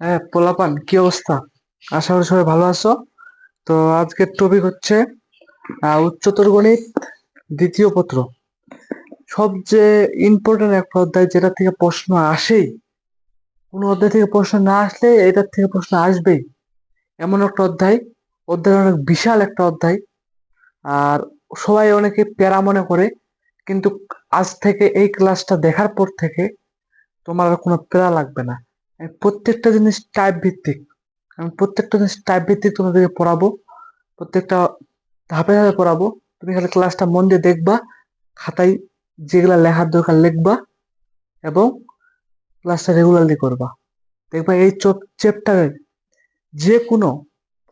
হ্যাঁ, পোলাপান কি অবস্থা? আশা করি সবাই ভালো আছো। তো আজকের টপিক হচ্ছে উচ্চতর গণিত দ্বিতীয় পত্র। সবচেয়ে ইম্পর্টেন্ট একটা অধ্যায়, যেটা থেকে প্রশ্ন আসেই। কোনো অধ্যায় থেকে প্রশ্ন না আসলে এটার থেকে প্রশ্ন আসবেই, এমন একটা অধ্যায়। অধ্যায় অনেক বিশাল একটা অধ্যায়। আর সবাই অনেকে প্যারা মনে করে, কিন্তু আজ থেকে এই ক্লাসটা দেখার পর থেকে তোমার আর কোনো প্যারা লাগবে না। প্রত্যেকটা জিনিস টাইপ ভিত্তিক। আমি প্রত্যেকটা জিনিস টাইপ ভিত্তিক তোমাদেরকে পড়াবো। প্রত্যেকটা ধাপে ধাপে পড়াবো। তুমি খালি ক্লাসটা মন দিয়ে দেখবা, খাতায় যেগুলা লেখার দরকার লিখবা, এবং ক্লাসটা রেগুলারলি করবা। দেখবা এই চ্যাপ্টারের যে কোনো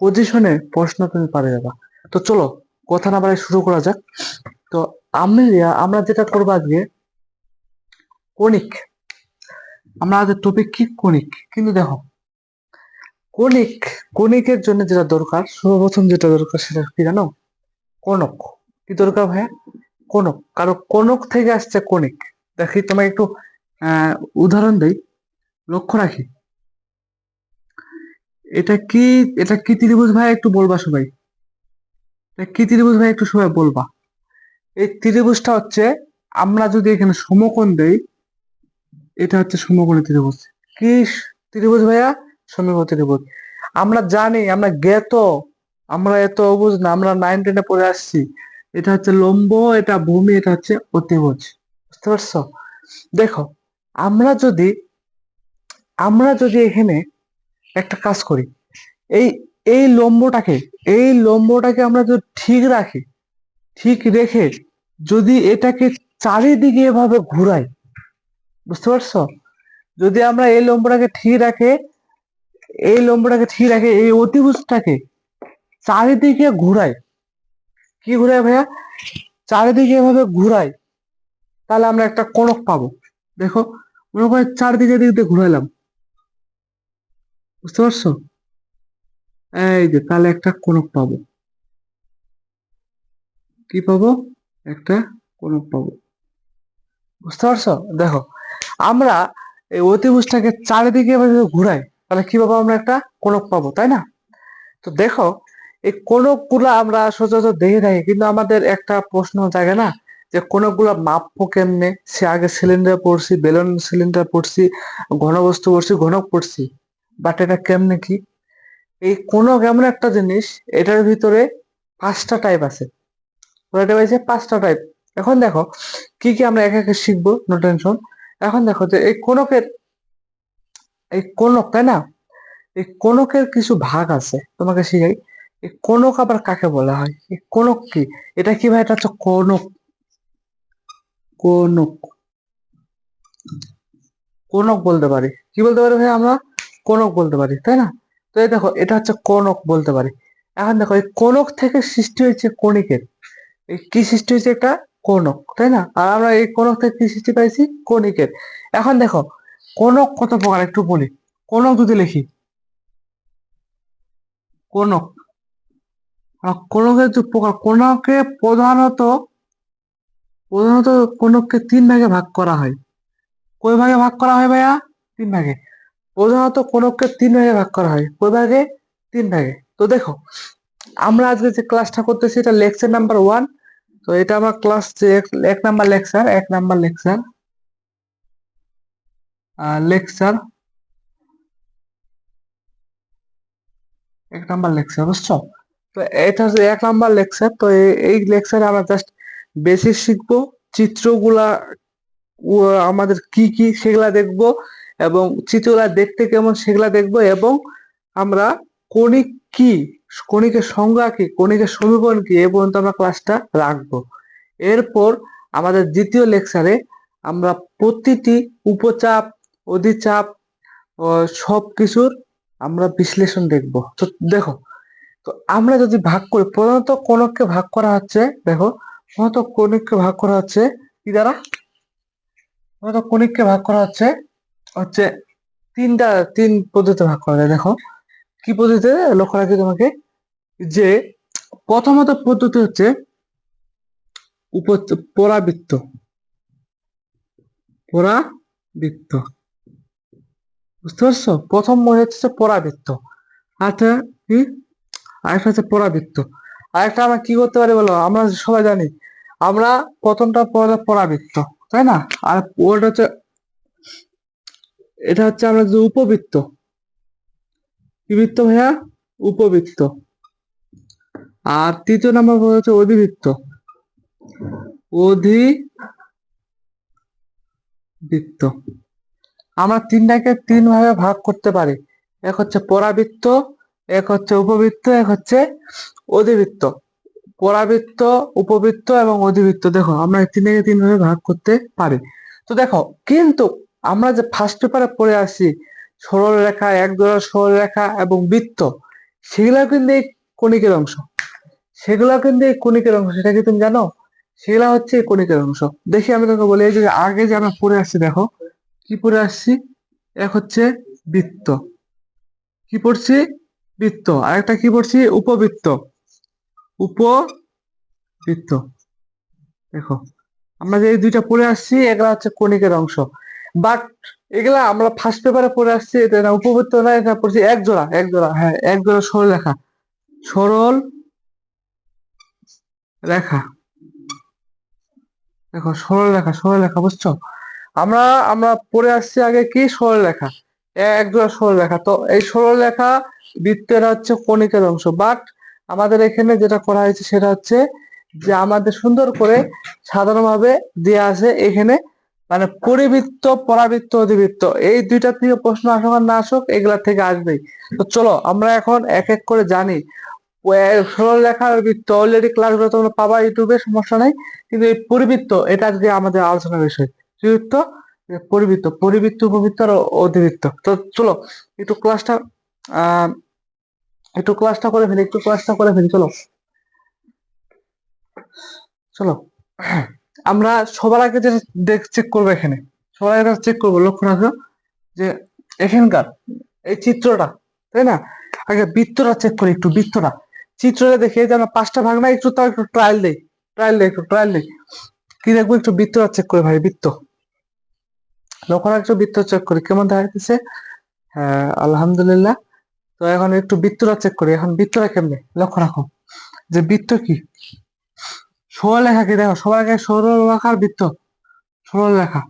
পজিশনে প্রশ্ন তুমি পারে যাবা। তো চলো, কথা না বাড়াই শুরু করা যাক। তো আমি আমরা যেটা করবো আজকে, কণিক। আমরা আজকের টপিক কি? কণিক। কিন্তু দেখো, কণিক কণিকের জন্য যেটা দরকার, সর্বপ্রথম যেটা দরকার সেটা কি জানো? কনক। কি দরকার ভাইয়া? কনক। কারণ কনক থেকে আসছে কণিক। দেখি তোমাকে একটু আহ উদাহরণ দেই, লক্ষ্য রাখি। এটা কি? এটা কি ত্রিভুজ ভাই? একটু বলবা সবাই। এটা কি ত্রিভুজ ভাই? একটু সবাই বলবা। এই ত্রিভুজটা হচ্ছে, আমরা যদি এখানে সমকোণ দেই, এটা হচ্ছে সমকোণী ত্রিভুজ। কি ত্রিভুজ ভাইয়া? সমকোণী ত্রিভুজ। আমরা জানি, আমরা জ্ঞাত, আমরা এত অবুঝ না, আমরা 9-10-এ পড়ে আসছি। এটা হচ্ছে লম্ব, এটা ভূমি, এটা হচ্ছে অতিভুজ। বুঝতে পারছো? দেখো, আমরা যদি আমরা যদি এখানে একটা কাজ করি, এই এই লম্বটাকে এই লম্বটাকে আমরা যদি ঠিক রাখি, ঠিক রেখে যদি এটাকে চারিদিকে এভাবে ঘুরাই, বুঝতে পারছো? যদি আমরা এই লম্বটাকে ঠিক রাখে এই অতিভুজটাকে চারিদিকে ঘুরাই। কি ঘুরাই ভাইয়া? চারিদিকে এভাবে ঘুরাই, তাহলে আমরা একটা কোণক পাবো। দেখো, মনে করে চারদিকে দিক দিয়ে ঘুরাইলাম, বুঝতে পারছো? এই যে, তাহলে একটা কোণক পাবো। কি পাবো? একটা কোণক পাবো। বুঝতে পারছো? দেখো, আমরা এই অতিভুজটাকে চারিদিকে এভাবে যদি ঘুরাই, তাহলে কি পাবো? আমরা একটা কোণক পাবো, তাই না? তো দেখো, এই কোণক গুলা আমরা সচরাচর দেখে থাকি, কিন্তু আমাদের একটা প্রশ্ন জাগে না, যে কোণক গুলা মাপবো কেমনে? সে আগে সিলিন্ডার পড়ছি, বেলুন সিলিন্ডার পড়ছি, ঘনবস্তু পড়ছি, ঘনক পড়ছি, বাট এটা কেমনে কি? এই কোণক এমন একটা জিনিস, এটার ভিতরে 5টা টাইপ আছে। কয়টা হয়েছে? 5টা টাইপ। এখন দেখো, কি কি আমরা একে একে শিখবো, নো টেনশন। এখন দেখো যে এই কোণক, তাই না? এই কোণকের কিছু ভাগ আছে, তোমাকে শিখাই। এই কোণক আবার কাকে বলা হয়? এই কোণক কি? এটা কি ভাই? এটা হচ্ছে কোণক। কোণক কোণক বলতে পারি। কি বলতে পারি ভাই আমরা? কোণক বলতে পারি, তাই না? তো এই দেখো, এটা হচ্ছে কোণক বলতে পারি। এখন দেখো, এই কোণক থেকে সৃষ্টি হয়েছে কণিকের। এই কি সৃষ্টি হয়েছে? একটা কোণক, তাই না? আর আমরা এই কোণক থেকে কি সৃষ্টি পাইছি? কণিকের। এখন দেখো, কোণক কত প্রকার একটু বলি। কোণক যদি লিখি, কোণক, কোণকের যে প্রকার, কোণকে প্রধানত কোণককে 3 ভাগে ভাগ করা হয়। কয় ভাগে ভাগ করা হয় ভাইয়া? 3 ভাগে। প্রধানত কোণককে 3 ভাগে ভাগ করা হয়। কয় ভাগে? 3 ভাগে। তো দেখো, আমরা আজকে যে ক্লাসটা করতেছি, এটা লেকচার নাম্বার 1। তো এটা আমার ক্লাস যে 1 number lecture, 1 number lecture, lecture 1 number lecture, বুঝছো? তো এটা হচ্ছে 1 নাম্বার লেকচার। তো এই লেকচারে আমরা জাস্ট বেসিক শিখবো। চিত্রগুলা আমাদের কি কি সেগুলা দেখবো, এবং চিত্রগুলা দেখতে কেমন সেগুলা দেখবো, এবং আমরা কণিক কি, কণিকের সংজ্ঞা কি, কণিকের সমীকরণ কি, এ পর্যন্ত আমরা ক্লাসটা রাখবো। এরপর আমাদের দ্বিতীয় লেকচারে আমরা প্রতিটি উপচাপ, অধিচাপ ও সবকিছুর আমরা বিশ্লেষণ দেখবো। তো দেখো, তো আমরা যদি ভাগ করি, প্রধানত কণককে ভাগ করা হচ্ছে, দেখো, প্রধানত কণিককে ভাগ করা হচ্ছে কি দ্বারা? প্রধানত কণিককে ভাগ করা হচ্ছে হচ্ছে তিনটা, তিন পদ্ধতিতে ভাগ করা যায়। দেখো, কি পদ্ধতিতে? লক্ষ্য রাখি তোমাকে, যে প্রথমত পদ্ধতি হচ্ছে উপ পরাবৃত্ত। পরাবৃত্ত, বুঝতে পারছো? প্রথম হচ্ছে পরাবৃত্ত, আচ্ছা কি আরেকটা হচ্ছে পরাবৃত্ত। আরেকটা আমরা কি করতে পারি বলো? আমরা সবাই জানি আমরা প্রথমটা পরাবৃত্ত, তাই না? আর ওটা হচ্ছে, এটা হচ্ছে আমরা যে উপবৃত্ত, কি বৃত্ত ভাইয়া? উপবৃত্ত। আর তৃতীয় নাম্বার হচ্ছে অধিবৃত্ত, অধিবৃত্ত। আমরা তিনটাকে তিন ভাবে ভাগ করতে পারি, এক হচ্ছে পরাবৃত্ত, এক হচ্ছে উপবৃত্ত, এক হচ্ছে অধিবৃত্ত। পরাবৃত্ত, উপবৃত্ত এবং অধিবৃত্ত, দেখো আমরা এই তিনটাকে তিন ভাবে ভাগ করতে পারি। তো দেখো, কিন্তু আমরা যে ফার্স্ট পেপারে পড়ে আসছি সরল রেখা, একজোড়া সরল রেখা এবং বৃত্ত, সেগুলা কিন্তু এই কণিকের অংশ, সেগুলা কিন্তু এই কণিকের অংশ, সেটা কি তুমি জানো? সেগুলা হচ্ছে এই কণিকের অংশ। দেখি আমি তোকে বলি, এই যে আগে যে আমরা পড়ে আসছি, দেখো কি পড়ে আসছি, এক হচ্ছে বৃত্ত, কি পড়ছি? বৃত্ত। আরেকটা কি পড়ছি? উপবৃত্ত, উপবৃত্ত। দেখো আমরা যে এই দুইটা পড়ে আসছি এগুলা হচ্ছে কণিকের অংশ, বাট এগুলা আমরা ফার্স্ট পেপারে পড়ে আসছি, এটা না উপবৃত্ত না, এটা পড়ছি এক জোড়া, এক জোড়া, হ্যাঁ এক জোড়া সরল রেখা, সরল রেখা। দেখো সরল রেখা, সরল রেখা, বুঝছো? আমরা আমরা পড়ে আসছি আগে কি সরল রেখা, এক জোড়া সরল রেখা। তো এই সরল রেখা বৃত্তের হচ্ছে কণিকের অংশ, বাট আমাদের এখানে যেটা করা হয়েছে সেটা হচ্ছে যে আমাদের সুন্দর করে সাধারণভাবে দেয়া আছে এখানে, মানে পরিবৃত্ত, পরাবৃত্ত, অধিবৃত্ত, এই দুইটা থেকে প্রশ্ন আসুক আর না আসুক এগুলা থেকে আসবেই। তো চলো আমরা এখন এক এক করে জানি। সরল রেখার বৃত্ত অলরেডি ক্লাসগুলো তোমরা পাবা ইউটিউবে, সমস্যা নাই। কিন্তু এই পরিবৃত্ত এটা আজকে আমাদের আলোচনার বিষয়। কি বৃত্ত? পরিবৃত্ত, পরিবৃত্ত, উপবৃত্ত আর অধিবৃত্ত। তো চলো একটু ক্লাসটা আহ একটু ক্লাসটা করে ফেলি, একটু ক্লাসটা করে ফেলি, চলো চলো। আমরা সবার আগে যে চেক করবো এখানে, সবার আগে চেক করবো, লক্ষ্য রাখো যে এখানকার এই চিত্রটা, তাই না? আগে বৃত্তটা চেক করি, একটু বৃত্তটা, চিত্রটা দেখে যে আমরা পাঁচটা ভাগ না, একটু তাও একটু ট্রায়াল দেই, ট্রায়াল দেই, একটু ট্রায়াল দেই। কি দেখবো? একটু বৃত্তটা চেক করি ভাই, বৃত্ত, লক্ষ্য রাখো, বৃত্ত চেক করি কেমন দেখা যাচ্ছে। হ্যাঁ আলহামদুলিল্লাহ। তো এখন একটু বৃত্তটা চেক করি, এখন বৃত্তটা কেমনে লক্ষ্য রাখো, যে বৃত্ত কি সরল রেখা, কি দেখো সবার আগে সরল রেখার বৃত্ত, সরল রেখা,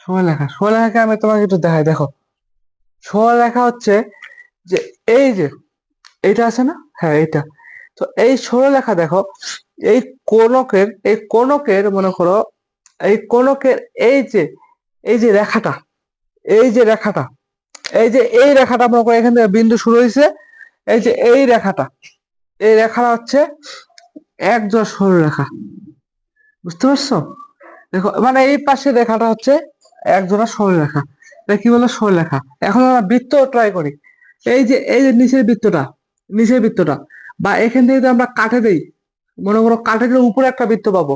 সরল রেখা, সরল রেখাকে আমি তোমাকে একটু দেখাই, দেখো সরল রেখা হচ্ছে যে এই যে এইটা আছে না, হ্যাঁ এইটা। তো এই সরলরেখা দেখো, এই কোণকের, এই কোণকের মনে করো, এই কোণকের এই যে, এই যে রেখাটা, এই যে রেখাটা, এই যে এই রেখাটা মনে করো এখান থেকে বিন্দু শুরু হয়েছে, এই যে এই রেখাটা, এই রেখাটা হচ্ছে এক জোড়া সরলরেখা। বুঝতে পারছো? দেখো মানে এই পাশে রেখাটা হচ্ছে এক জোড়া সরলরেখা, এটা কি বলে? সরলরেখা। এখন আমরা বৃত্ত ট্রাই করি, এই যে নিচের বৃত্তটা, নিচের বৃত্তটা, বা এখান থেকে যদি আমরা কাটে দেই, মনে করো কাটে দিলে উপরে একটা বৃত্ত পাবো।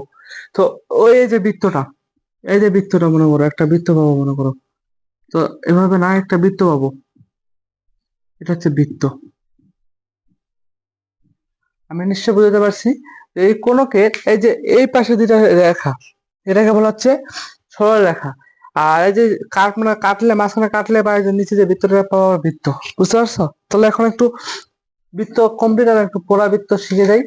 তো ওই এই যে বৃত্তটা, এই যে বৃত্তটা মনে করো একটা বৃত্ত পাবো মনে করো। তো এভাবে না একটা বৃত্ত পাবো, এটা হচ্ছে বৃত্ত। আমি নিশ্চয় বুঝতে পারছি। এই কোণকে এই যে এই পাশে দুইটা রেখা, এটাকে বলা হচ্ছে সরল রেখা। আর এই যে মানে কাটলে, মাঝখানে কাটলে বা এই যে নিচে যে বৃত্তটা পাওয়া বৃত্ত। বুঝতে পারছো? তাহলে এখন একটু বৃত্ত কমপ্লিট আর একটু পরাবৃত্ত শিখে যাই।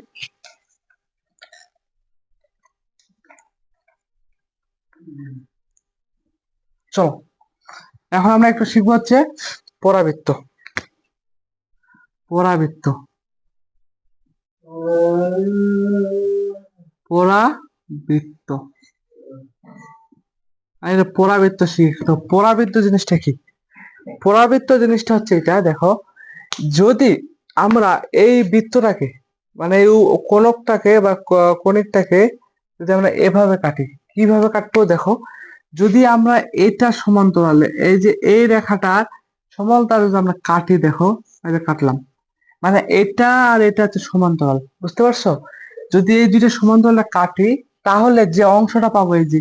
চলো এখন আমরা একটু শিখবো হচ্ছে পরাবৃত্ত, পরাবৃত্ত, পরাবৃত্ত। আরে পরাবৃত্ত শিখতো, পরাবৃত্ত জিনিসটা কি? পরাবৃত্ত জিনিসটা হচ্ছে এটা, দেখো যদি আমরা এই বৃত্তটাকে, মানে এই কোণকটাকে বা কণিকটাকে যদি আমরা এভাবে কাটি, কিভাবে কাটবো দেখো, যদি আমরা এটা সমান্তরালে এই যে এই রেখাটার সমান্তরালে যদি আমরা কাটি, দেখো এই যে কাটলাম, মানে এটা আর এটা হচ্ছে সমান্তরাল। বুঝতে পারছো? যদি এই দুইটা সমান্তরালে কাটি, তাহলে যে অংশটা পাবো, এই যে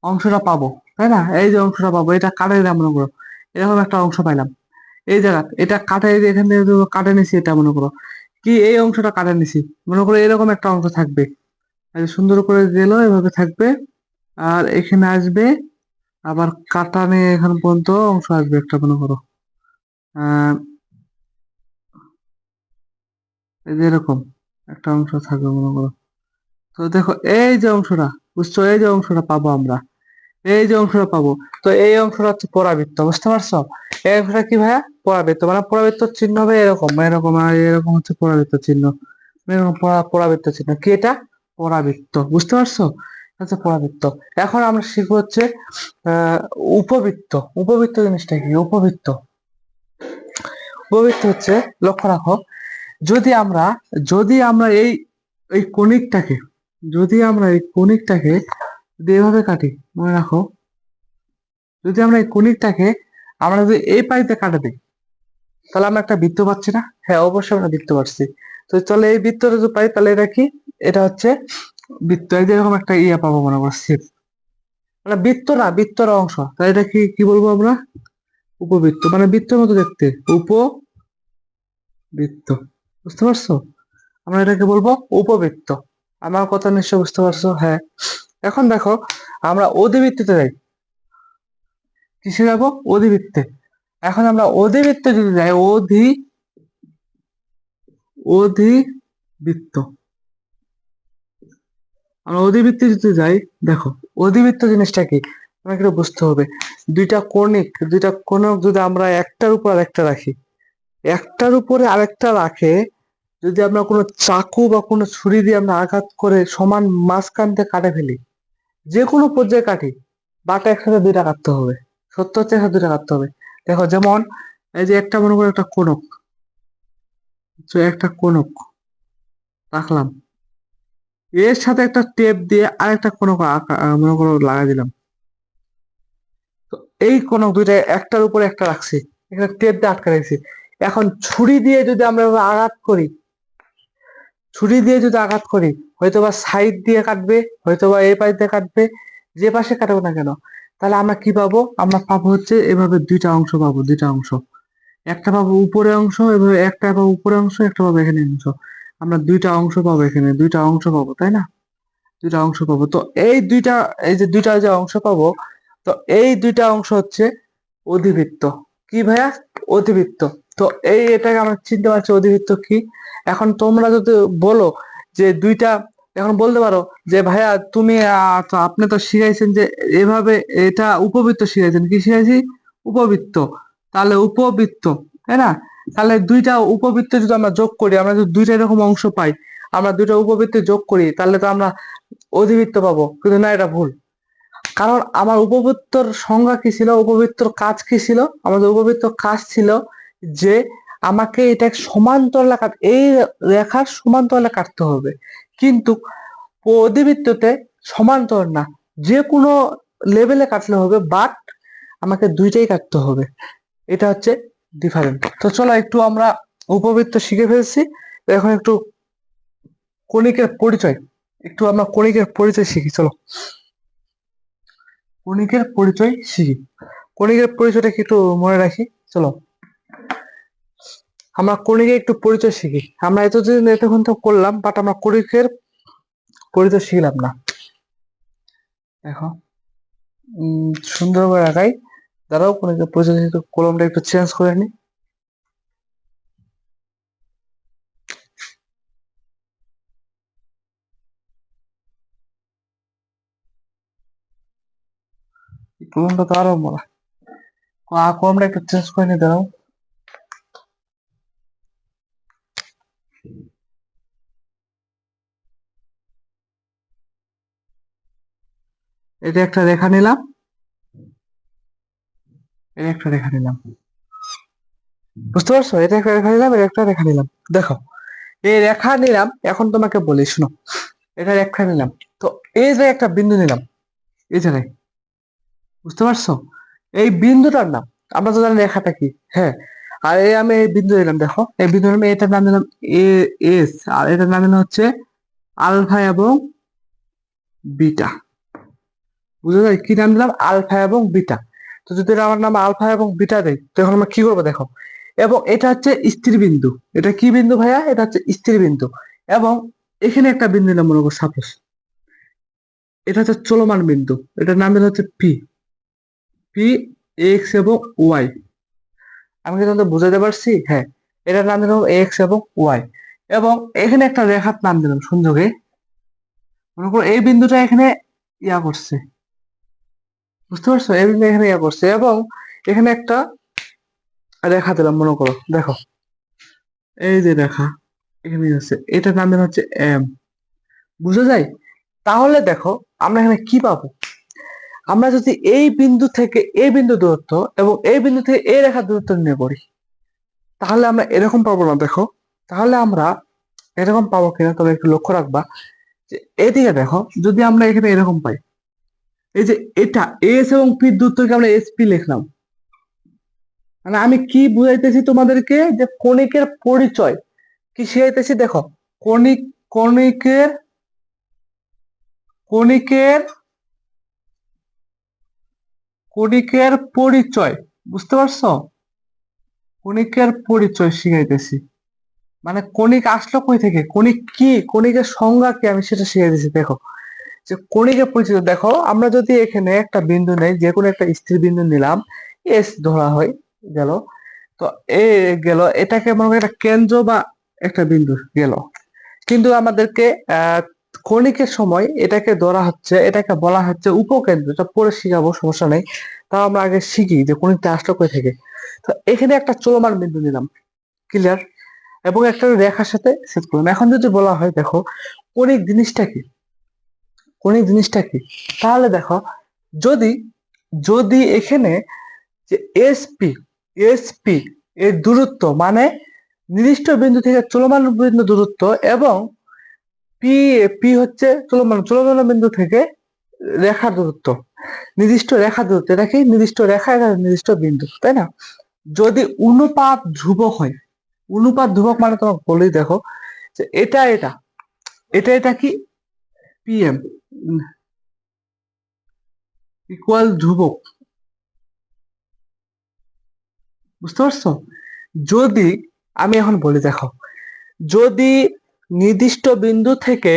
অংশটা পাবো, তাই না? এই যে অংশটা পাবো, এটা কাটে দিলাম মনে করো, এরকম একটা অংশ পাইলাম। এই জায়গা এটা কাটে, এই যে এখান থেকে কাটে নিছি, এটা মনে করো কি এই অংশটা কাটে নিছি, মনে করো এরকম একটা অংশ থাকবে। এই সুন্দর করে দিল, এভাবে থাকবে। আর এখানে আসবে আবার কাটা নিয়ে এখান পর্যন্ত অংশ আসবে একটা, মনে করো আহ এই যে এরকম একটা অংশ থাকবে মনে করো। তো দেখো এই যে অংশটা, বুঝছো, এই যে অংশটা পাবো আমরা, এই যে অংশটা পাবো। তো এই অংশটা হচ্ছে পরাবৃত্ত, বুঝতে পারছো? এই অংশটা কি ভাইয়া? পরাবৃত্ত। মানে পরাবৃত্ত চিহ্ন হবে এরকম এরকম, আর এরকম হচ্ছে পরাবৃত্ত চিহ্ন। এরকম পরাবৃত্ত চিহ্ন কি এটা? পরাবৃত্ত, বুঝতে পারছো? এটা হচ্ছে পরাবৃত্ত। এখন আমরা শিখবো হচ্ছে আহ উপবৃত্ত। উপবৃত্ত জিনিসটা কি? উপবৃত্ত, উপবৃত্ত হচ্ছে, লক্ষ্য রাখো, যদি আমরা যদি আমরা এই এই কণিকটাকে, যদি আমরা এই কণিকটাকে যদি এভাবে কাটি, মনে রাখো, যদি আমরা এই কণিকটাকে আমরা যদি এই পাইতে কাটে দিই, তাহলে আমরা একটা বৃত্ত পাচ্ছি না? হ্যাঁ, অবশ্যই আমরা বৃত্ত পাচ্ছি। তো চলে এই বৃত্তটা যদি পাই, তাহলে এটা কি? এটা হচ্ছে বৃত্ত। এই যে এরকম একটা ইয়া পাবো মনে করো, শেপ। মানে বৃত্ত না, বৃত্তর অংশ, তাই এটা কি কি বলবো আমরা? উপবৃত্ত। মানে বৃত্তের মতো দেখতে, উপবৃত্ত, বুঝতে পারছো? আমরা এটাকে বলবো উপবৃত্ত। আমার কথা নিশ্চয় বুঝতে পারছো? হ্যাঁ। এখন দেখো, আমরা অধিবৃত্তে যাই। কিসে যাবো? অধিবৃত্তে। এখন আমরা অধিবৃত্তে যদি যাই, অধিবৃত্ত, আমরা অধিবৃত্তে যদি যাই, দেখো অধিবৃত্ত জিনিসটা কি আমাকে একটু বুঝতে হবে। দুইটা কোণক যদি আমরা একটার উপর আরেকটা রাখি, একটার উপরে আরেকটা রাখে যদি আমরা কোনো চাকু বা কোনো ছুরি দিয়ে আমরা আঘাত করে সমান মাঝখান থেকে কাটে ফেলি, যে কোনো পর্যায়ে কাটি, বাটা একসাথে দুইটা কাটতে হবে। সত্য হচ্ছে একসাথে দুইটা কাটতে হবে। দেখো যেমন এই যে একটা, মনে করো একটা কোণক, তো একটা কোণক রাখলাম, এর সাথে একটা টেপ দিয়ে আরেকটা কোণক মনে করো লাগাই দিলাম। তো এই কোণক দুইটা একটার উপরে একটা রাখছি, এখানে টেপ দিয়ে আটকে রাখছি। এখন ছুরি দিয়ে যদি আমরা এভাবে আঘাত করি, ছুরি দিয়ে যদি আঘাত করি, হয়তোবা সাইড দিয়ে কাটবে, হয়তোবা এই পাশ দিয়ে কাটবে, যে পাশে কাটবো না কেন, তাহলে আমরা কি পাবো? আমরা পাবো হচ্ছে এভাবে দুইটা অংশ পাবো, দুইটা অংশ। একটা পাবো উপরে অংশ, এভাবে একটা পাবো উপরে অংশ, একটা পাবো এখানে অংশ। আমরা দুইটা অংশ পাবো, এখানে দুইটা অংশ পাবো, তাই না? দুইটা অংশ পাবো। তো এই দুইটা, এই যে দুইটা যে অংশ পাবো, তো এই দুইটা অংশ হচ্ছে অধিবৃত্ত। কি ভাইয়া? অধিবৃত্ত। তো এই এটাকে আমরা চিনতে পারছি অধিবৃত্ত কি। এখন তোমরা যদি বলো যে দুইটা, এখন বলতে পারো যে ভাইয়া তুমি তো আপনি তো শিখাইছেন যে এভাবে, এটা উপবৃত্ত শিখাইছেন, কি শিখাইছি? উপবৃত্ত। তাহলে উপবৃত্ত, তাই না? তাহলে দুইটা উপবৃত্ত যদি আমরা যোগ করি, আমরা যদি দুইটা এরকম অংশ পাই, আমরা দুইটা উপবৃত্ত যোগ করি, তাহলে তো আমরা অধিবৃত্ত পাবো। কিন্তু না, এটা ভুল। কারণ আমার উপবৃত্তর সংজ্ঞা কি ছিল? উপবৃত্তর কাজ কি ছিল? আমাদের উপবৃত্তর কাজ ছিল যে আমাকে এটা সমান্তরালে এই রেখার সমান্তরালে কাটতে হবে। কিন্তু অধিবৃত্ততে সমান্তরাল না, যে কোনো লেভেলে কাটলে হবে, বাট আমাকে দুইটাই কাটতে হবে। এটা হচ্ছে ডিফারেন্ট। তো চলো একটু আমরা উপবৃত্ত শিখে ফেলছি, তো এখন একটু কণিকের পরিচয়, একটু আমরা কণিকের পরিচয় শিখি, চলো। কণিকের পরিচয় শিখি। কণিকের পরিচয়টা কি একটু মনে রাখি, চলো। আমরা কণিকের একটু পরিচয় শিখি। আমরা এতদিন এতক্ষণ তো করলাম, বাট আমরা কণিকের পরিচয় শিখলাম না। দেখো সুন্দর করে রাখাই, দাঁড়াও, কণিকের পরিচয় একটু কলমটা একটু চেঞ্জ করে নি। কলমটা তো আরো বলা, কলমটা একটু চেঞ্জ করে নি, দাঁড়াও। এটা একটা রেখা নিলাম, এটা একটা রেখা নিলাম, বুঝতে পারছো? এটা একটা রেখা নিলাম, এটা একটা রেখা নিলাম। দেখো এই রেখা নিলাম, এখন তোমাকে বলি শুনো, এটা রেখা নিলাম, তো এই যে একটা বিন্দু নিলাম এই জায়গায়, বুঝতে পারছো? এই বিন্দুটার নাম, আমরা তো জানি রেখাটা কি, হ্যাঁ। আর এই আমি এই বিন্দু দিলাম, দেখো এই বিন্দু নামে এটার নাম দিলাম এ এস, আর এটার নাম দিলাম হচ্ছে আলফা এবং বিটা। বুঝা যায় কি নাম দিলাম? আলফা এবং বিটা। তো যদি আমার নাম আলফা এবং বিটা দেয়, তখন আমরা কি করবো দেখো। এবং এটা হচ্ছে স্থির বিন্দু। এটা কি বিন্দু ভাইয়া? এটা হচ্ছে স্থির বিন্দু। এবং এখানে একটা বিন্দু নিলাম মনে করো, সাপোজ এটা হচ্ছে চলমান বিন্দু, এটার নাম দিলাম হচ্ছে পি। পি, এক্স এবং ওয়াই। আমি কি তোমাদের বুঝাতে পারছি? হ্যাঁ, এটার নাম দিলাম এক্স এবং ওয়াই। এবং এখানে একটা রেখার নাম দিলাম সংযোগে। মনে করো এই বিন্দুটা এখানে ইয়া করছে, বুঝতে পারছো? এই বিন্দু এখানে ইয়া করছে এবং এখানে একটা রেখা দিলাম, মনে করো দেখো, এই যে রেখা এখানে আছে, এটার নাম দিলাম হচ্ছে এম। বুঝা যায়? তাহলে দেখো আমরা এখানে কি পাবো? আমরা যদি এই বিন্দু থেকে এই বিন্দু দূরত্ব এবং এই বিন্দু থেকে এই রেখার দূরত্ব নির্ণয় করি, তাহলে আমরা এরকম পাবো না। দেখো, তাহলে আমরা এরকম পাবো কিনা তবে একটু লক্ষ্য রাখবা যে এদিকে দেখো, যদি আমরা এখানে এরকম পাই, এই যে এটা এস এবং পি দূরত্বকে আমরা এস পি লিখলাম, মানে আমি কি বুঝাইতেছি তোমাদেরকে, যে কণিকের পরিচয় কি শিখাইতেছি। দেখো, কণিক কণিকের কণিকের কণিকের পরিচয়, বুঝতে পারছো? কণিকের পরিচয় শিখাইতেছি, মানে কণিক আসলো কই থেকে, কণিক কি, কণিকের সংজ্ঞা কি, আমি সেটা শিখাইতেছি। দেখো, যে কণিকের পরিচয় দেখো, আমরা যদি এখানে একটা বিন্দু নেই, যে কোনো একটা স্থির বিন্দু নিলাম, এস ধরা হয়, গেল। তো এ গেল, এটাকে মনে করি একটা কেন্দ্র বা একটা বিন্দু গেল। কিন্তু আমাদেরকে আহ কণিকের সময় এটাকে ধরা হচ্ছে, এটাকে বলা হচ্ছে উপকেন্দ্র। এটা পরে শিখাবো, সমস্যা নেই। তাও আমরা আগে শিখি যে কণিকটা আসলো কই থেকে। তো এখানে একটা চলমান বিন্দু নিলাম, ক্লিয়ার, এবং একটা রেখার সাথে সেট করলাম। এখন যদি বলা হয় দেখো কণিক জিনিসটা কি, কণিক জিনিসটা কি, তাহলে দেখো, যদি যদি এখানে যে এসপি এসপি এর দূরত্ব, মানে নির্দিষ্ট বিন্দু থেকে চলমান বিন্দু দূরত্ব, এবং পি পি হচ্ছে চলমান চলমান বিন্দু থেকে রেখার দূরত্ব, নির্দিষ্ট রেখা দূরত্ব, এটা কি নির্দিষ্ট রেখা, এটা নির্দিষ্ট বিন্দু, তাই না? যদি অনুপাত ধ্রুবক হয়, অনুপাত ধ্রুবক মানে তোমাকে বলেই দেখো, যে এটা এটা এটা এটা কি পিএম ইকুয়াল ধ্রুবক, বুঝতে পারছো? যদি আমি এখন বলি দেখো, যদি নির্দিষ্ট বিন্দু থেকে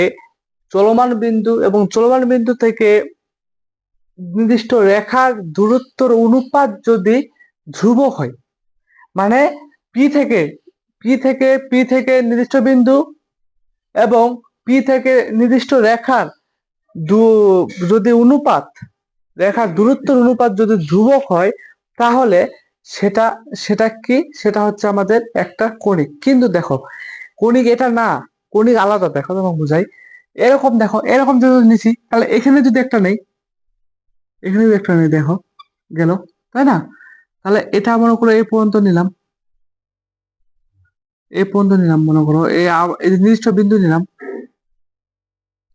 চলমান বিন্দু এবং চলমান বিন্দু থেকে নির্দিষ্ট রেখার দূরত্বের অনুপাত যদি ধ্রুবক হয়, মানে পি থেকে পি থেকে নির্দিষ্ট বিন্দু এবং পি থেকে নির্দিষ্ট রেখার যদি অনুপাত, রেখার দূরত্বের অনুপাত যদি ধ্রুবক হয়, তাহলে সেটা সেটা কি, সেটা হচ্ছে আমাদের একটা কণিক। কিন্তু দেখো, কণিক এটা না, কণিক আলাদা। দেখো তোমাকে বুঝাই, এরকম দেখো, এরকম যদি নিছি, তাহলে এখানে যদি একটা নেই, এখানে যদি একটা নেই, দেখো গেল, তাই না? তাহলে এটা মনে করো এই পর্যন্ত নিলাম, এই পর্যন্ত নিলাম, মনে করো এই যে নির্দিষ্ট বিন্দু নিলাম,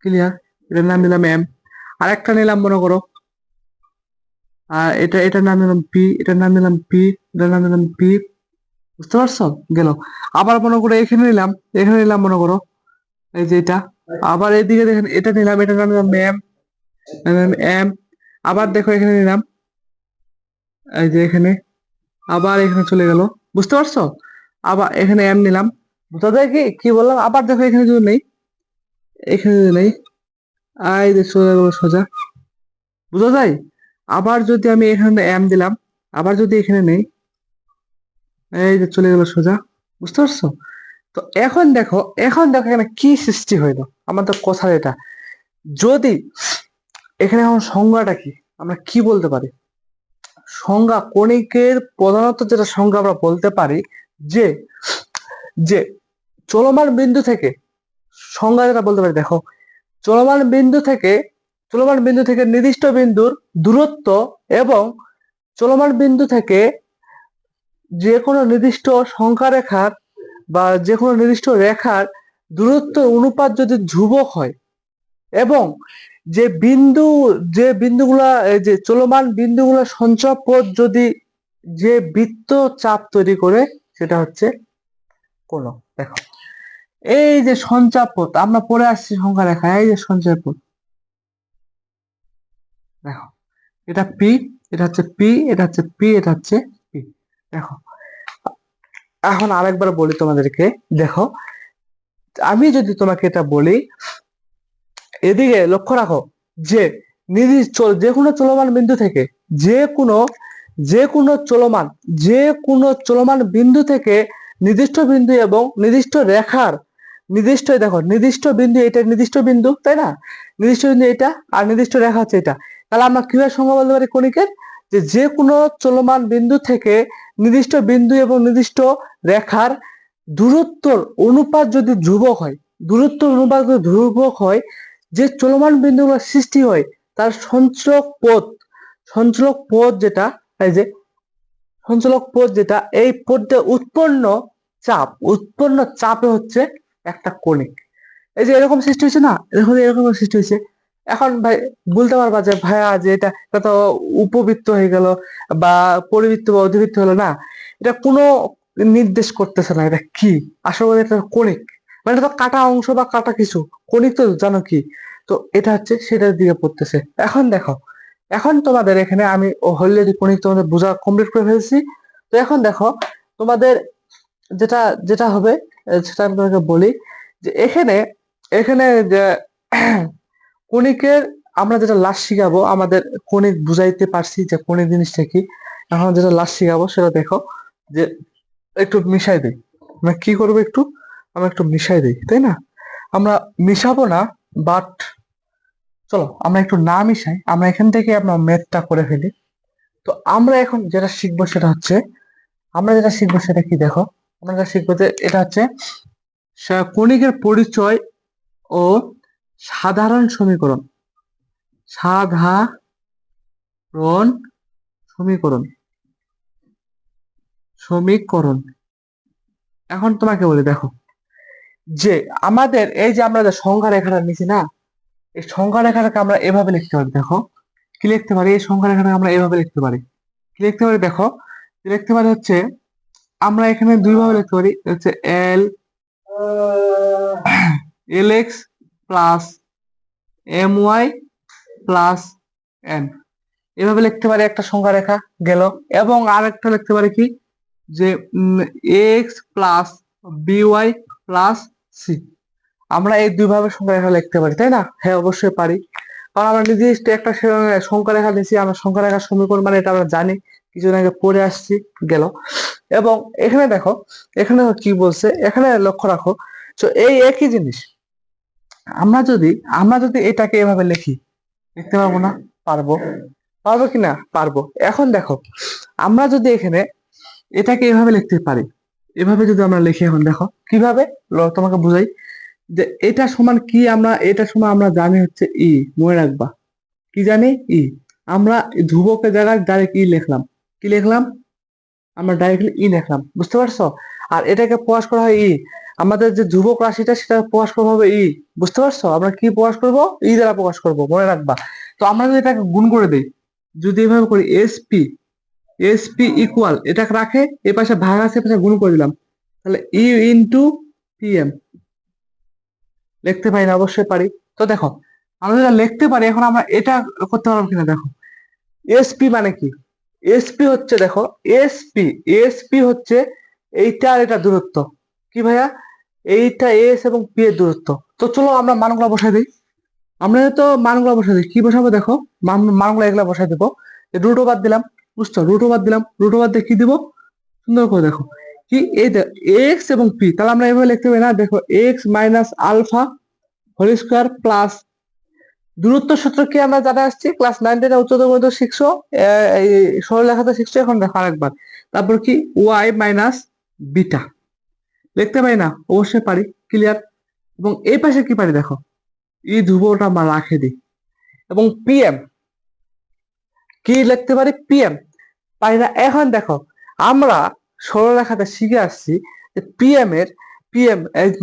ক্লিয়ার, এটার নাম নিলাম এম। আর একটা নিলাম মনে করো, আর এটার নাম নিলাম পি, এটার নাম নিলাম পি, এটার নাম নিলাম পি, বুঝতে পারছো? গেল। আবার মনে করো এখানে নিলাম, এখানে নিলাম মনে করো এই যে এটা। আবার এইদিকে দেখেন এটা নিলাম, এটার নাম নিলাম এম, এম। আবার দেখো এখানে নিলাম, এই যে এখানে, আবার এখানে চলে গেল, বুঝতে পারছো? আবার এখানে এম নিলাম, বুঝা যায় কি কি বললাম? আবার দেখো এখানে যদি নেই, এখানে যদি নেই, এই যে সোজা গেল সোজা, বুঝা যায়? আবার যদি আমি এখানে এম দিলাম, আবার যদি এখানে নেই, এই যে চলে গেল সোজা, বুঝতে পারছো? তো এখন দেখো, এখন দেখো এখানে কি সৃষ্টি হইলো, আমাদের কথা এটা, যদি এখানে এখন সংজ্ঞাটা কি, আমরা কি বলতে পারি? সংজ্ঞা কণিকের প্রধানত যেটা সংজ্ঞা আমরা বলতে পারি, যে যে চলমান বিন্দু থেকে, সংজ্ঞা যেটা বলতে পারি দেখো, চলমান বিন্দু থেকে চলমান বিন্দু থেকে নির্দিষ্ট বিন্দুর দূরত্ব এবং চলমান বিন্দু থেকে যে কোনো নির্দিষ্ট সংখ্যা রেখার বা যে কোনো নির্দিষ্ট রেখার দূরত্ব অনুপাত যদি ধ্রুবক হয়, এবং যে বিন্দু যে বিন্দুগুলা যে চলমান বিন্দুগুলা সঞ্চয় পথ যদি যে বৃত্ত চাপ তৈরি করে, সেটা হচ্ছে কোণ। দেখো, এই যে সঞ্চার পথ আমরা পড়ে আসছি সংখ্যা রেখা, এই যে সঞ্চয় পথ, দেখো এটা পি, এটা হচ্ছে পি, এটা হচ্ছে পি, এটা হচ্ছে পি। দেখো, এখন আরেকবার বলি তোমাদেরকে, দেখো, আমি যদি তোমাকে এটা বলি, এদিকে লক্ষ্য রাখো, যে যে কোনো চলমান বিন্দু থেকে যে কোনো যে কোনো চলমান যে কোনো চলমান বিন্দু থেকে নির্দিষ্ট বিন্দু এবং নির্দিষ্ট রেখার দেখো নির্দিষ্ট বিন্দু, এটা নির্দিষ্ট বিন্দু তাই না, নির্দিষ্ট বিন্দু এটা আর নির্দিষ্ট রেখা হচ্ছে এটা। তাহলে আমরা কিভাবে সংজ্ঞা বলতে পারি কণিকের, যে যে কোনো চলমান বিন্দু থেকে নির্দিষ্ট বিন্দু এবং নির্দিষ্ট রেখার দূরত্বর অনুপাত যদি ধ্রুবক হয়, দূরত্ব অনুপাত যদি ধ্রুবক হয়, যে চলমান বিন্দুগুলো সৃষ্টি হয় তার সঞ্চালক পথ যেটা, এই যে সঞ্চালক পথ যেটা, এই পথে উৎপন্ন চাপে হচ্ছে একটা কণিক। এই যে এরকম সৃষ্টি হয়েছে না, এরকম সৃষ্টি হয়েছে। এখন ভাই বলতে পারবা যে ভাইয়া যে এটা তো উপবৃত্ত হয়ে গেল বা পরিবৃত্ত বা অধিবৃত্ত হলো না, এটা কোনো নির্দেশ করতেছে না এটা কি, আসলে এটা কণিক, মানে এটা তো কাটা অংশ বা কাটা কিছু, কণিক তো জানো কি, তো এটা হচ্ছে সেটার দিকে পড়তেছে। এখন দেখো, এখন তোমাদের এখানে আমি অলরেডি কণিক তোমাদের বোঝা কমপ্লিট করে ফেলছি। তো এখন দেখো তোমাদের যেটা যেটা হবে সেটা আমি তোমাকে বলি, যে এখানে এখানে যে কণিকের আমরা যেটা লাস্ট শিখাবো, আমাদের কণিক বুঝাইতে পারছি যে কণিক জিনিসটা কি, এখন যেটা লাস্ট শিখাবো সেটা দেখো, যে একটু মিশাই দিই। আমরা কি করবো, আমরা একটু মিশাই দিই তাই না, আমরা মিশাবো না, বাট চলো আমরা একটু না মিশাই, আমরা এখান থেকে আমরা ম্যাথটা করে ফেলি। তো আমরা এখন যেটা শিখবো সেটা হচ্ছে, আমরা যেটা শিখবো সেটা কি দেখো, আমরা যেটা শিখবো যে এটা হচ্ছে কণিকের পরিচয় ও সাধারণ সমীকরণ, সাধারণ সমীকরণ সমীকরণ এখন তোমাকে বলি দেখো, যে আমাদের এই যে আমরা যে সংখ্যা রেখাটা নিছি না, এই সংখ্যা রেখাটাকে আমরা এভাবে লিখতে পারি। দেখো কি লিখতে পারি, এই সংখ্যা রেখাটাকে আমরা এভাবে লিখতে পারি। কি লিখতে পারি দেখো, কি লিখতে পারি হচ্ছে, আমরা এখানে দুই ভাবে লিখতে পারি, হচ্ছে L X plus M Y plus N, এভাবে লিখতে পারি একটা সংখ্যা রেখা গেল। এবং আরেকটা লিখতে পারি কি, যে x plus b y plus c, আমরা এই দুইভাবে সংখ্যা রেখা লিখতে পারি তাই না, হ্যাঁ অবশ্যই পারি, কারণ আমরা নির্দিষ্ট একটা সংখ্যা রেখা নিয়েছি, আমরা সংখ্যা রেখার সমীকরণ মানে এটা আমরা জানি, কিছুদিন আগে পড়ে আসছি গেল। এবং এখানে দেখো, এখানে কি বলছে, এখানে লক্ষ্য রাখো, তো এই একই জিনিস আমরা যদি এটাকে এভাবে লিখি, লিখতে পারবো না, পারবো, পারবো কিনা পারবো। এখন দেখো আমরা যদি এখানে এটাকে এভাবে লিখতে পারি, এভাবে যদি আমরা লিখি, এখন দেখো কিভাবে, তোমাকে বুঝাই, যে এটা সমান কি, আমরা এটা সমান আমরা জানি হচ্ছে ই, মনে রাখবা কি জানি ই, আমরা ধ্রুবকের জায়গায় ডাইরেক্ট ই লিখলাম, কি লিখলাম, আমরা ডাইরেক্টলি ই লিখলাম, বুঝতে পারছো। আর এটাকে প্রকাশ করা হয় ই, আমাদের যে ধ্রুবক রাশিটা সেটা প্রকাশ করবো হবে ই, বুঝতে পারছো, আমরা কি প্রকাশ করব, ই দ্বারা প্রকাশ করব, মনে রাখবা। তো আমরা যদি এটাকে গুণ করে দিই, যদি এভাবে করি এসপি ইকুয়াল, এটাকে রাখে এ পাশে ভাগ আছে, এ পাশে গুণ করে দিলাম, তাহলে ই ইন্টু পিএম লিখতে পারি না, অবশ্যই পারি। তো দেখো আমরা যেটা লিখতে পারি, এখন আমরা এটা করতে পারবো কিনা দেখো, এসপি মানে কি, এসপি হচ্ছে দেখো, এসপি হচ্ছে এইটা আর এটা দূরত্ব, কি ভাইয়া, এইটা এস এবং পি এর দূরত্ব। তো চলো আমরা মানগুলো বসাই দিই, আমরা তো মানগুলো বসাই দিই, কি বসাবো দেখো, মানগুলো এগুলা বসাই দেবো, রুট ওভার দিলাম, বুঝছো, রুট ওভার দিলাম, রুট ওভার দিয়ে কি দিব, সুন্দর করে দেখো কি, এই এক্স এবং পি, তাহলে আমরা এভাবে লিখতে পারি না, দেখো x minus alpha whole square plus, দূরত্ব সূত্র কি আমরা জানা আসছি, ক্লাস 9 উচ্চতর গণিত শিখছো, এই সরলরেখাতে শিখছো, এখন দেখো আরেকবার, তারপর কি ওয়াই মাইনাস বিটা লিখতে পারি না, অবশ্যই পারি, ক্লিয়ার। এবং এই পাশে কি পারি দেখো, ই ধ্রুবটা আমরা রাখে দিই, এবং পিএম কি লিখতে পারি, পিএম পারি না। এখন দেখো আমরা সরলরেখাতে শিখে আসছি যে পিএম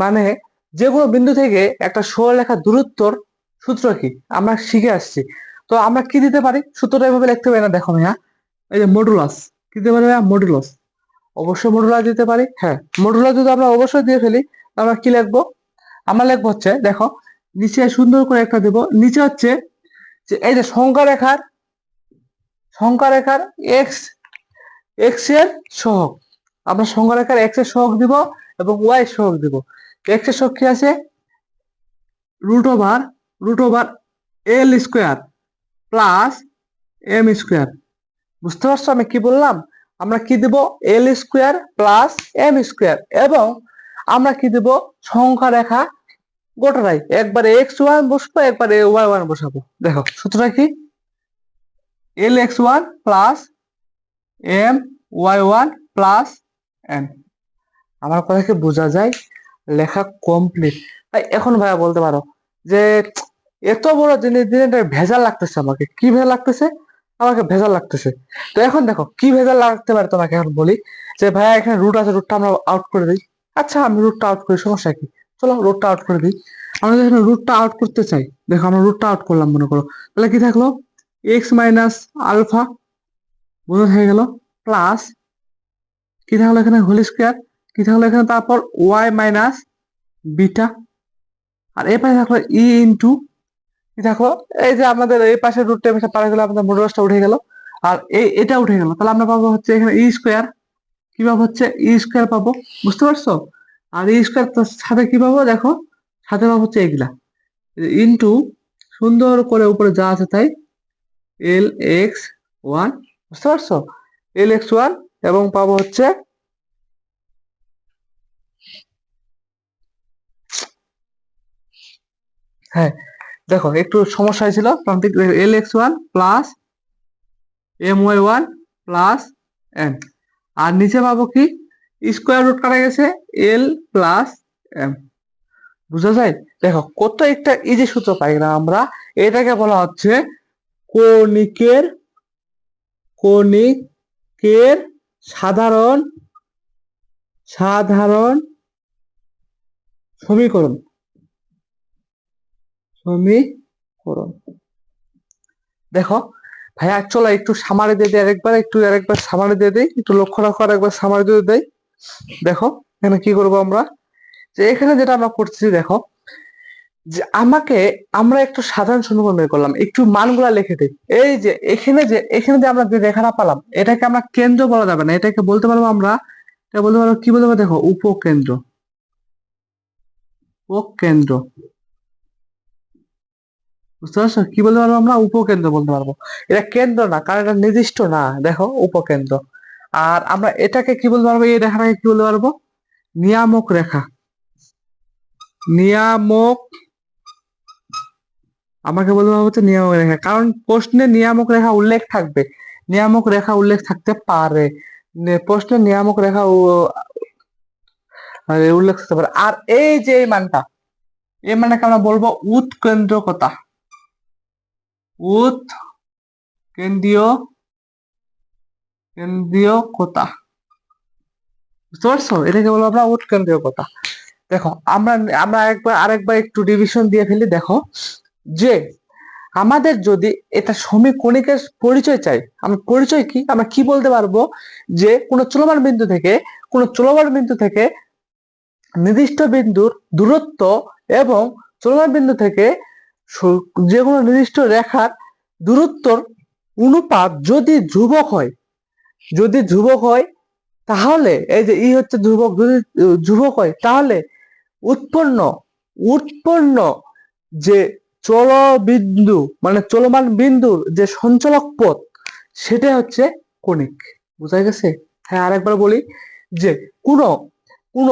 মানে যে কোনো বিন্দু থেকে একটা সরলরেখার দূরত্বর সূত্র কি আমরা শিখে আসছি। তো আমরা কি দিতে পারি, সূত্রটা এভাবে লিখতে পারি না, দেখো ভাইয়া, এই যে মডুলাস, কি দিতে পারি ভাইয়া, মডুলাস, অবশ্যই মডুলাস দিতে পারি, হ্যাঁ মডুলাস যদি আমরা অবশ্যই দিয়ে ফেলি, আমরা কি লিখবো, আমরা লিখবো হচ্ছে দেখো, নিচে সুন্দর করে একটা দেবো, নিচে হচ্ছে যে এই যে সংখ্যা রেখার এক্স এক্স এর সহগ, আমরা সংখ্যা রেখার এক্স এর সহগ দিব এবং ওয়াই এর সহগ দিব। এক্স এর সহগ কি আছে, রুট ওভার এল স্কোয়ার প্লাস এম স্কোয়ার। বুঝতে পারছো আমি কি বললাম? আমরা কি দেব? এল স্কোয়ার প্লাস এম স্কোয়ার, এবং আমরা কি দেব? সংখ্যা রেখা গোটাটাই একবারে এক্স ওয়ান বসবো, একবারে ওয়াই ওয়ান বসাবো। দেখো সূত্রটা কি? L X one plus M Y one plus N. আমার কথা কি বোঝা যায়? লেখা কমপ্লিট। তাই এখন ভাইয়া বলতে পারো যে এত বড় জিনিস দিনে ভেজাল লাগতেছে, আমাকে কি ভেজাল লাগতেছে? আমাকে ভেজাল লাগতেছে। তো এখন দেখো কি ভেজাল লাগতে পারে তোমাকে, এখন বলি যে ভাইয়া এখানে রুট আছে, রুটটা আমরা আউট করে দিই। আচ্ছা আমি রুটটা আউট করি, সমস্যা কি? চলো রুটটা আউট করে দিই। আমরা যদি এখানে রুটটা আউট করতে চাই, দেখো আমরা রুটটা আউট করলাম মনে করো, তাহলে কি থাকলো? এক্স মাইনাস আলফা বোঝা হয়ে গেল, প্লাস কি থাকলো এখানে? Whole square. কি থাকলো এখানে? তারপর ওয়াই মাইনাস বিটা। আর এই পাশে থাকলো ই ইন্টু, কি থাকলো? এই যে আমাদের এই পাশে রুটটা এসে পারে গেলে আমাদের মডুলাসটা উঠে গেল, আর এটা উঠে গেল, তাহলে আমরা পাবো হচ্ছে এখানে ই স্কোয়ার। কি পাবো? হচ্ছে ই স্কোয়ার পাবো। বুঝতে পারছো? আর ই স্কোয়ার সাথে কি পাবো? দেখো সাথে পাবো হচ্ছে এগুলা ইন্টু, সুন্দর করে উপরে যা আছে তাই, এল এক্স ওয়ান। বুঝতে পারছো? এল এক্স ওয়ান, এবং পাবো হচ্ছে, হ্যাঁ দেখো একটু সমস্যা হয়েছিল, L X one plus M Y one plus N. আর নিচে পাবো কি? স্কোয়ার রুট কাটা গেছে, এল প্লাস এম। বুঝা যায়? দেখো কত একটা ইজি সূত্র পাই না আমরা। এটাকে বলা হচ্ছে কৌণিকের কৌণিকের সাধারণ সাধারণ সমীকরণ। সমীকরণ। দেখো ভাইয়া চলো একটু সামারি দিয়ে দিই আরেকবার, আরেকবার সামারি দিয়ে দিই, একটু লক্ষ্য রাখো, আরেকবার সামারি দিয়ে দেই। দেখো এখানে কি করবো আমরা, যে এখানে যেটা আমরা করছি, দেখো যে আমরা একটু সাধারণ সমীকরণ বের করলাম, একটু মানগুলা লিখে দিই। এই যে এখানে যে আমরা যে রেখাটা পেলাম, এটাকে আমরা কেন্দ্র বলা যাবে না, এটাকে বলতে পারবো আমরা, এটা বলতে পারবো কি বলতে পারবো? দেখো উপকেন্দ্র। উপকেন্দ্র। বুঝতে পারছো? কি বলতে পারবো আমরা? উপকেন্দ্র বলতে পারবো। এটা কেন্দ্র না, কারণ এটা নির্দিষ্ট না। দেখো উপকেন্দ্র। আর আমরা এটাকে কি বলতে পারবো? এই রেখাটাকে কি বলতে পারবো? নিয়ামক রেখা। নিয়ামক, আমাকে বলতে পারবো হচ্ছে নিয়ামক রেখা, কারণ প্রশ্নে নিয়ামক রেখা উল্লেখ থাকবে। নিয়ামক রেখা উল্লেখ থাকতে পারে, প্রশ্নে নিয়ামক রেখা উল্লেখ থাকতে পারে। আর এই যে এই মানটাকে আমরা বলবো উৎকেন্দ্রকতা। কেন্দ্রীয় কেন্দ্রীয়কতা। বুঝতে পারছো? এটাকে বলবো আমরা উৎকেন্দ্রীয়কতা। দেখো আমরা আমরা আরেকবার একটু ডিভিশন দিয়ে ফেলি। দেখো যে আমাদের যদি এটা সমীকরণিকের পরিচয় চাই, আমরা পরিচয় কি, আমরা কি বলতে পারবো? যে কোনো চলমান বিন্দু থেকে নির্দিষ্ট বিন্দুর দূরত্ব, এবং চলমান বিন্দু থেকে যে কোনো নির্দিষ্ট রেখার দূরত্বর অনুপাত যদি ধ্রুবক হয়, তাহলে এই যে ই হচ্ছে ধ্রুবক, যদি ধ্রুবক হয় তাহলে উৎপন্ন উৎপন্ন যে চলবিন্দু, মানে চলমান বিন্দুর যে সঞ্চালক পথ, সেটা হচ্ছে কণিক। বোঝা গেছে? হ্যাঁ আরেকবার বলি, যে কোন কোন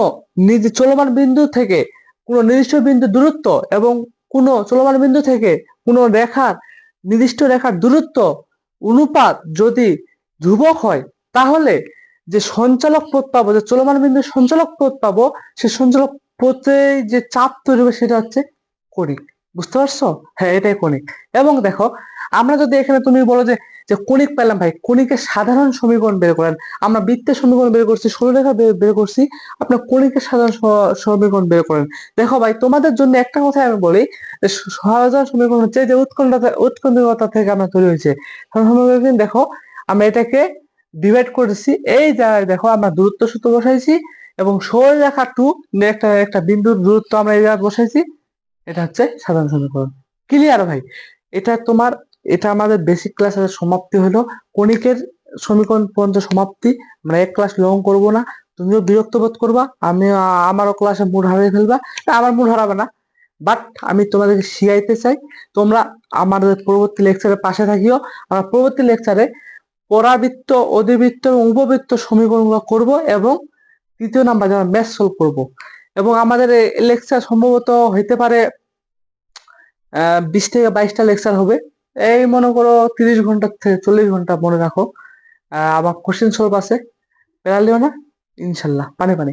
চলমান বিন্দু থেকে কোন নির্দিষ্ট বিন্দু দূরত্ব, এবং কোন চলমান বিন্দু থেকে কোন নির্দিষ্ট রেখার দূরত্ব অনুপাত যদি ধ্রুবক হয়, তাহলে যে সঞ্চালক পথ পাবো, যে চলমান বিন্দুর সঞ্চালক পথ পাবো, সে সঞ্চালক পথে যে চাপ তৈরি হবে সেটা হচ্ছে কণিক। বুঝতে পারছো? হ্যাঁ এটাই কণিক। এবং দেখো আমরা যদি এখানে তুমি বলো যে যে কণিক পেলাম, ভাই কণিকের সাধারণ সমীকরণ বের করেন। আমরা বৃত্তের সমীকরণ বের করছি, সরলরেখা বের করছি, আপনার কণিকের সাধারণ সমীকরণ বের করেন। দেখো ভাই তোমাদের জন্য একটা কথা আমি বলি, যে সাধারণ সমীকরণ হচ্ছে যে উৎকেন্দ্রিকতা থেকে আমরা তৈরি হয়েছে। সাধারণ সমীকরণ দেখো আমরা এটাকে ডিভাইড করেছি, এই জায়গায় দেখো আমরা দূরত্ব সূত্র বসাইছি, এবং সরলরেখা টু একটা একটা বিন্দুর দূরত্ব আমরা এই জায়গায় বসাইছি। এটা হচ্ছে সাধারণ সমীকরণ। ক্লিয়ার ভাই? এটা তোমার, এটা আমাদের বেসিক ক্লাসের সমাপ্তি হলো, কণিকের সমীকরণ পর্যন্ত সমাপ্তি। আমরা এক ক্লাস লং করব না, তুমিও বিরক্ত বোধ করবা, আমি আমারও ক্লাসে মুড হারিয়ে ফেলবা। না, আমার মুড হারাবে না, বাট আমি তোমাদেরকে শিখাইতে চাই, তোমরা আমাদের পরবর্তী লেকচারের পাশে থাকিও। আমরা পরবর্তী লেকচারে পরাবৃত্ত, অধিবৃত্ত এবং উপবৃত্ত সমীকরণগুলো করব এবং তৃতীয় নাম্বার যারা ম্যাথ সলভ করব। এবং আমাদের লেকচার সম্ভবত হইতে পারে 20 থেকে 22টা লেকচার হবে। এই মনে করো 30 ঘন্টা থেকে 40 ঘন্টা মনে রাখো। আবার কোশ্চেন সলভ আছে, পেরালিও না, ইনশাল্লাহ পানি পানি।